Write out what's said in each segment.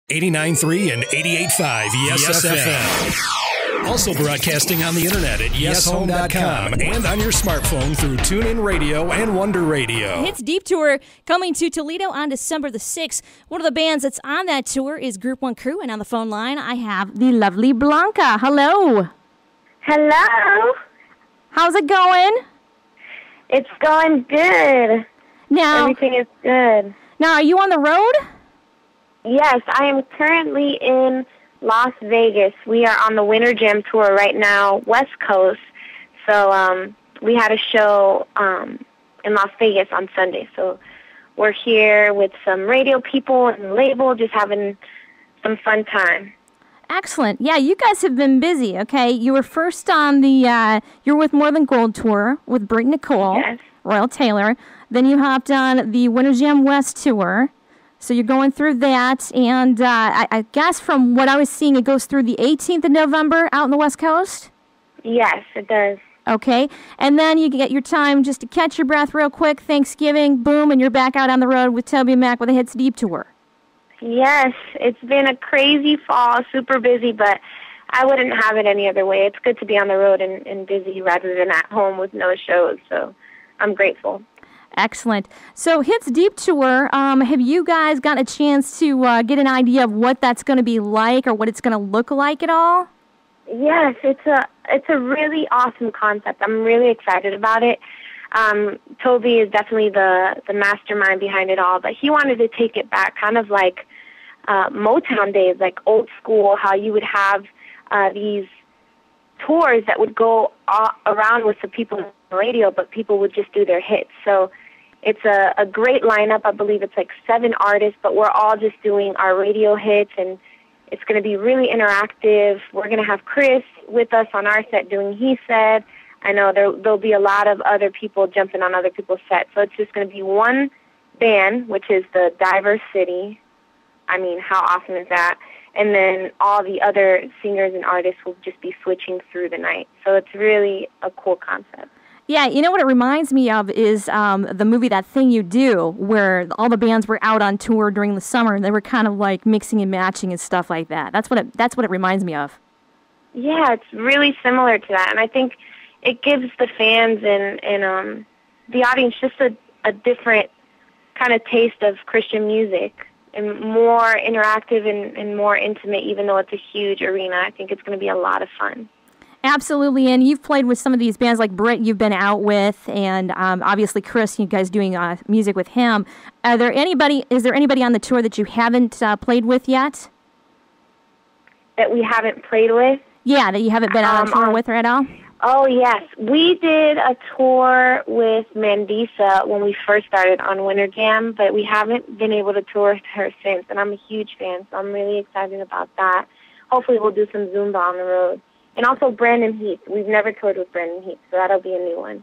89.3 and 88.5 Yes FM. Also broadcasting on the internet at yeshome.com and on your smartphone through TuneIn Radio and Wonder Radio. Hits Deep Tour coming to Toledo on December the 6th. One of the bands that's on that tour is Group One Crew, and on the phone line I have the lovely Blanca. Hello. Hello. How's it going? It's going good. Now, everything is good. Now, are you on the road? Yes, I am currently in Las Vegas. We are on the Winter Jam tour right now, West Coast. So we had a show in Las Vegas on Sunday. So we're here with some radio people and label, just having some fun time. Excellent. Yeah, you guys have been busy, okay? You were first on the You're With More Than Gold tour with Brit Nicole, yes. Royal Taylor. Then you hopped on the Winter Jam West tour. So you're going through that, and I guess from what I was seeing, it goes through the 18th of November out on the West Coast? Yes, it does. Okay, and then you get your time just to catch your breath real quick, Thanksgiving, boom, and you're back out on the road with Toby Mac with a Hits Deep Tour. Yes, it's been a crazy fall, super busy, but I wouldn't have it any other way. It's good to be on the road and busy rather than at home with no shows, so I'm grateful. Excellent. So Hits Deep Tour, have you guys got a chance to get an idea of what that's going to be like or what it's going to look like at all? Yes, it's a really awesome concept. I'm really excited about it. Toby is definitely the mastermind behind it all, but he wanted to take it back kind of like Motown days, like old school, how you would have these tours that would go around with the people on the radio, but people would just do their hits. So it's a great lineup. I believe it's like 7 artists, but we're all just doing our radio hits, and it's going to be really interactive. We're going to have Chris with us on our set doing He Said. I know there'll be a lot of other people jumping on other people's sets. So it's just going to be one band, which is the Diverse City. I mean, how awesome is that? And then all the other singers and artists will just be switching through the night. So it's really a cool concept. Yeah, you know what it reminds me of is the movie That Thing You Do, where all the bands were out on tour during the summer, and they were kind of like mixing and matching and stuff like that. That's what it reminds me of. Yeah, it's really similar to that, and I think it gives the fans and the audience just a different kind of taste of Christian music and more interactive and more intimate, even though it's a huge arena. I think it's going to be a lot of fun. Absolutely, and you've played with some of these bands like Brit you've been out with, and obviously Chris, you guys doing music with him. Is there anybody on the tour that you haven't played with yet? That we haven't played with? Yeah, that you haven't been on a tour with her at all? Oh, yes. We did a tour with Mandisa when we first started on Winter Jam, but we haven't been able to tour with her since, and I'm a huge fan, so I'm really excited about that. Hopefully we'll do some Zumba on the road. And also Brandon Heath. We've never toured with Brandon Heath, so that'll be a new one.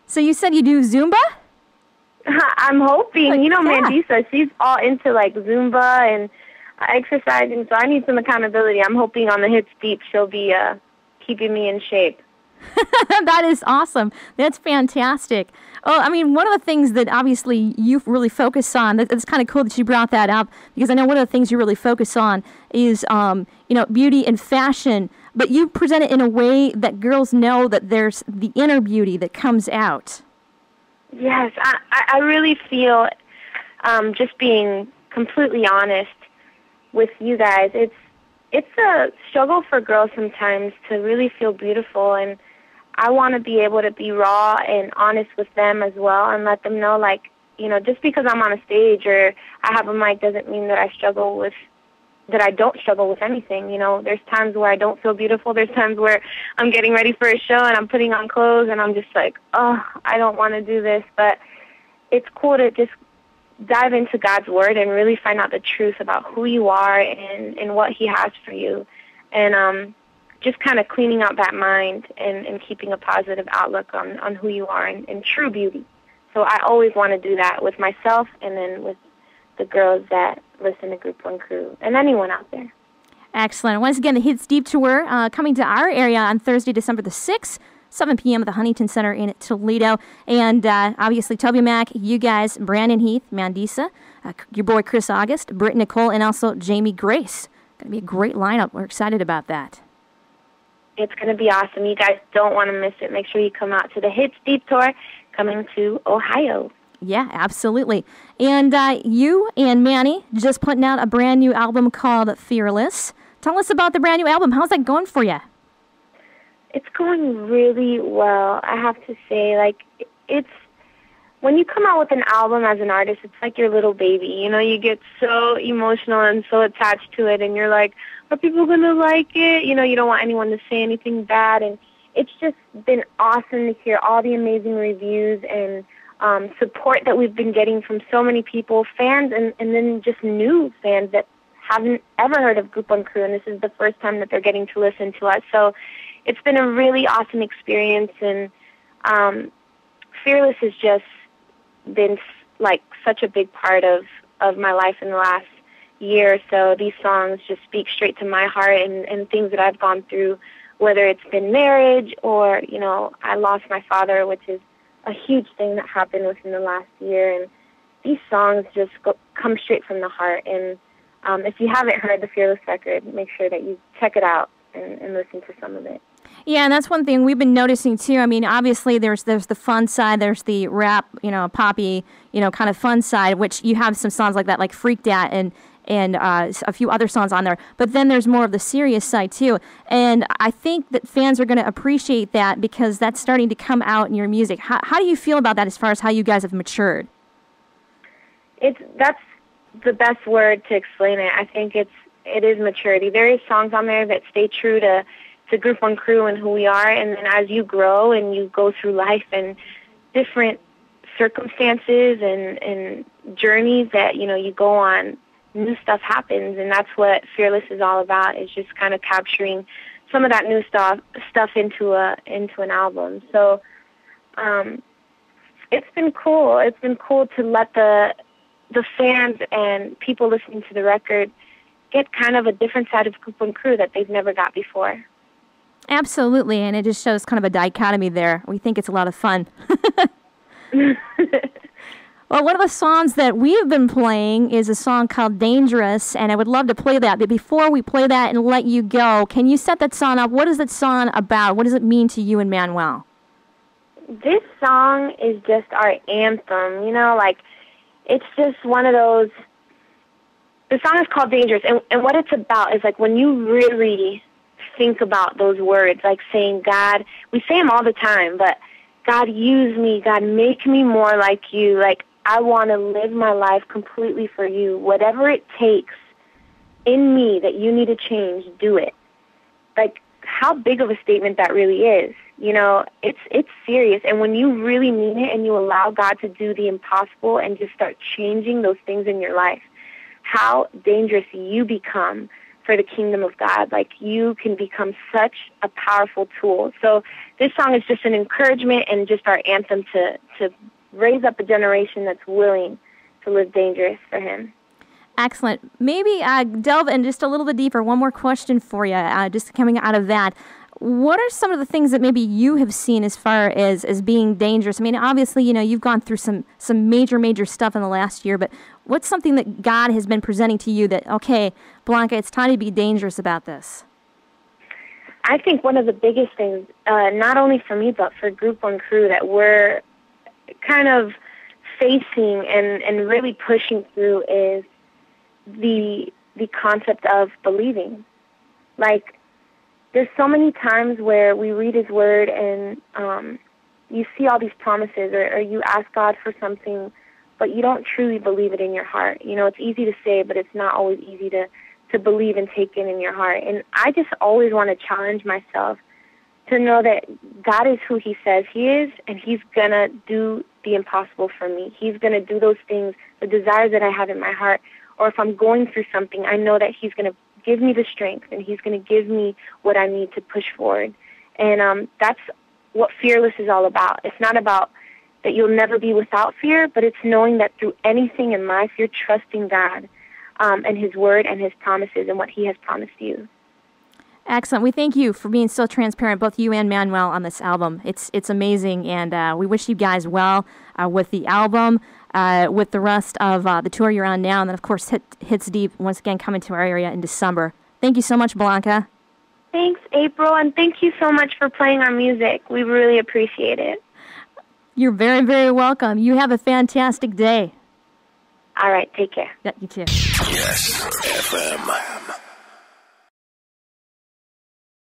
So you said you do Zumba? I'm hoping. You know, Yeah. Mandisa, she's all into, like, Zumba and exercising, so I need some accountability. I'm hoping on the Hits Deep she'll be keeping me in shape. That is awesome. That's fantastic. Oh, I mean, one of the things that obviously you really focus on, it's kind of cool that you brought that up, because I know one of the things you really focus on is, beauty and fashion, but you present it in a way that girls know that there's the inner beauty that comes out. Yes, I really feel, just being completely honest with you guys, it's a struggle for girls sometimes to really feel beautiful, and I want to be able to be raw and honest with them as well and let them know, like, just because I'm on a stage or I have a mic doesn't mean that I don't struggle with anything. There's times where I don't feel beautiful. There's times where I'm getting ready for a show and I'm putting on clothes and I'm just like, oh, I don't want to do this. But it's cool to just dive into God's Word and really find out the truth about who you are and what He has for you. And just kind of cleaning out that mind and keeping a positive outlook on who you are and true beauty. So I always want to do that with myself and then with the girls that listen to Group One Crew and anyone out there. Excellent. Once again, the Hits Deep Tour coming to our area on Thursday, December the 6th. 7 p.m. at the Huntington Center in Toledo. And obviously, TobyMac, you guys, Brandon Heath, Mandisa, your boy Chris August, Britt Nicole, and also Jamie Grace. Going to be a great lineup. We're excited about that. It's going to be awesome. You guys don't want to miss it. Make sure you come out to the Hits Deep Tour coming to Ohio. Yeah, absolutely. And you and Manny just putting out a brand new album called Fearless. Tell us about the brand new album. How's that going for you? It's going really well, I have to say. Like, it's when you come out with an album as an artist, it's like your little baby. You know, you get so emotional and so attached to it, and you're like, are people going to like it? You know, you don't want anyone to say anything bad. And it's just been awesome to hear all the amazing reviews and support that we've been getting from so many people, fans, and then just new fans that haven't ever heard of Group One Crew, and this is the first time that they're getting to listen to us. So it's been a really awesome experience, and Fearless has just been like such a big part of my life in the last year or so. These songs just speak straight to my heart and things that I've gone through, whether it's been marriage or, you know, I lost my father, which is a huge thing that happened within the last year. And these songs just come straight from the heart. And if you haven't heard the Fearless record, make sure that you check it out and listen to some of it. Yeah, and that's one thing we've been noticing too. I mean, obviously there's the fun side, there's the rap, you know, poppy, you know, kind of fun side, which you have some songs like that, like Freaked Out and a few other songs on there. But then there's more of the serious side too. And I think that fans are going to appreciate that because that's starting to come out in your music. How do you feel about that as far as how you guys have matured? That's the best word to explain it. I think it is maturity. There is songs on there that stay true to Group One Crew and who we are, and then as you grow and you go through life and different circumstances and journeys that, you know, you go on, new stuff happens, and that's what Fearless is all about, is just kind of capturing some of that new stuff into an album. So it's been cool. It's been cool to let the fans and people listening to the record get kind of a different side of Group One Crew that they've never got before. Absolutely, and it just shows kind of a dichotomy there. We think it's a lot of fun. Well, one of the songs that we've been playing is a song called Dangerous, and I would love to play that. But before we play that and let you go, can you set that song up? What is that song about? What does it mean to you and Manuel? This song is just our anthem, you know, like, it's just one of those. The song is called Dangerous, and what it's about is, like, when you really think about those words, like saying, God, we say them all the time, but God, use me, God, make me more like you, like, I want to live my life completely for you. Whatever it takes in me that you need to change, do it. Like, how big of a statement that really is. You know, it's serious. And when you really mean it and you allow God to do the impossible and just start changing those things in your life, how dangerous you become for the kingdom of God. Like, you can become such a powerful tool. So this song is just an encouragement and just our anthem to raise up a generation that's willing to live dangerous for him. Excellent. Maybe delve in just a little bit deeper. One more question for you, just coming out of that. What are some of the things that maybe you have seen as far as being dangerous? I mean, obviously, you know, you've gone through some major stuff in the last year, but what's something that God has been presenting to you that, okay, Blanca, it's time to be dangerous about this? I think one of the biggest things, not only for me, but for Group One Crew, that we're kind of facing and really pushing through is the concept of believing. Like, there's so many times where we read His Word and you see all these promises, or you ask God for something, but you don't truly believe it in your heart. You know, it's easy to say, but it's not always easy to believe and take in your heart. And I just always want to challenge myself to know that God is who He says He is, and He's going to do the impossible for me. He's going to do those things, the desires that I have in my heart. Or if I'm going through something, I know that He's going to give me the strength, and He's going to give me what I need to push forward. And that's what Fearless is all about. It's not about that you'll never be without fear, but it's knowing that through anything in life, you're trusting God and His Word and His promises and what He has promised you. Excellent. We thank you for being so transparent, both you and Manuel, on this album. It's amazing, and we wish you guys well with the album, with the rest of the tour you're on now, and then, of course, Hits Deep, once again, coming to our area in December. Thank you so much, Blanca. Thanks, April, and thank you so much for playing our music. We really appreciate it. You're very, very welcome. You have a fantastic day. All right, take care. Yeah, you too. Yes, FM.